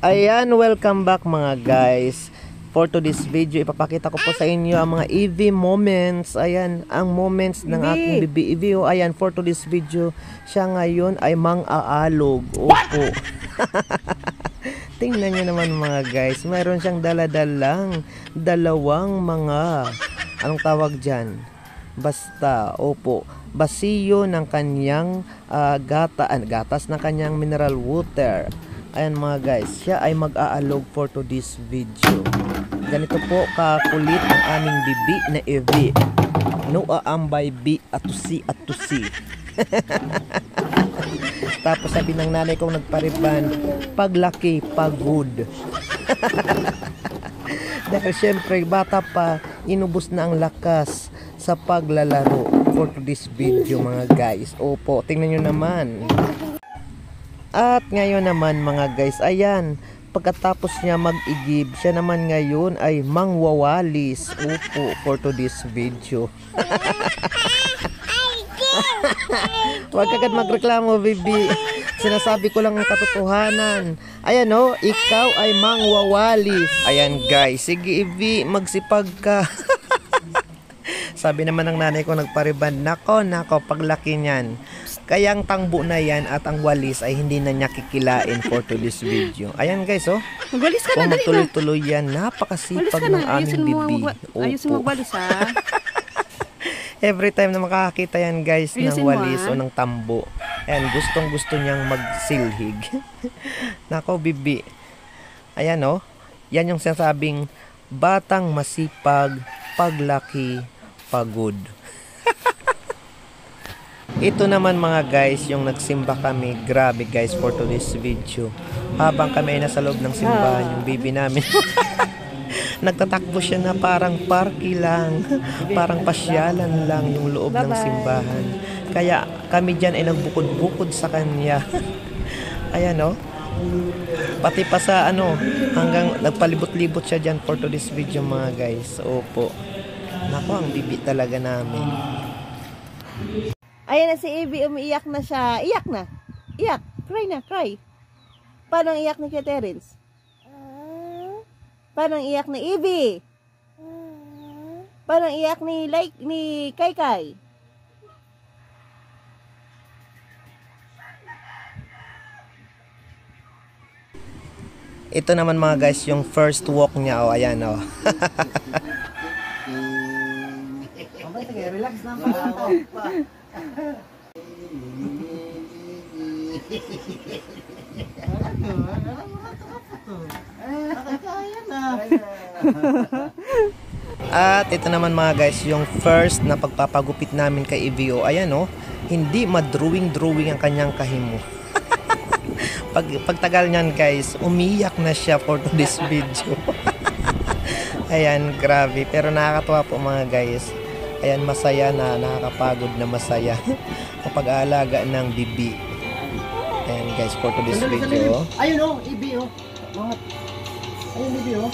Ayan, welcome back mga guys. For today's video, ipapakita ko po sa inyo ang mga EV moments. Ayan, ang moments ng aking bibi EV. Ayan, for today's video, siya ngayon ay mang-aalog. Opo. Tingnan nyo naman mga guys. Mayroon siyang daladalang dalawang mga, anong tawag dyan? Basta, opo, basiyo ng kanyang gatas ng kanyang mineral water. Ayan mga guys, siya ay mag-aalog for today's video. Ganito po kakulit ang aming bibi na EV. No aambay bi atusi. Tapos sabi ng nanay kong nagpariban, paglaki pagod. Dahil syempre bata pa, inubos na ang lakas sa paglalaro for today's video mga guys. Opo, tingnan nyo naman. At ngayon naman mga guys, ayan, pagkatapos niya mag-igib, siya naman ngayon ay mangwawalis. Opo, for today's video. Huwag kagad magreklamo, baby. Sinasabi ko lang ang katotohanan. Ayan o, ikaw ay mangwawalis. Ayan guys, sige Ivi, magsipag ka. Sabi naman ng nanay ko nagpariban, nako, paglaki niyan, kaya ang tangbo na yan at ang walis ay hindi na niya kikilain for today's video. Ayan guys, oh. Magwalis ka na, kung magtuloy-tuloy yan, napakasipag ng aming bibi. Ayusin mo magwalis, ha? Every time na makakakita yan guys ng walis o ng tambo, ayan, gustong gusto niyang magsilhig. Nako bibi. Ayan oh, yan yung sinasabing batang masipag, paglaki, pagod. Ito naman mga guys, yung nagsimba kami. Grabe guys, for today's video. Habang kami ay nasa loob ng simbahan, yung baby namin nagtatakbo siya na parang parky lang, parang pasyalan lang yung loob ng simbahan. Kaya kami dyan ay nagbukod-bukod sa kanya. Ayan o, pati pa sa ano, hanggang nagpalibot-libot siya dyan for today's video mga guys. Opo, nako, ang bibi talaga namin. Ayan na si Evie, umiiyak na siya. Iyak na. Iyak. Cry na, cry. Paano ang iyak ni Terence? Paano ang iyak ni Evie? Paano ang iyak ni Kai? Ito naman mga guys, yung first walk niya. O, ayan o. Relax na pa. At ito naman mga guys, yung first na pagpapagupit namin kay EVO. Ayan o, hindi madrawing ang kanyang kahimo. Pagtagal niyan guys, umiyak na siya for this video. Ayan, grabe. Pero nakakatuwa po mga guys. Ayan, masaya na, nakakapagod na masaya kapag aalaga ng bibi. Ayan guys, for today's video. Ayun o, Ibi o. Ayun Ibi o.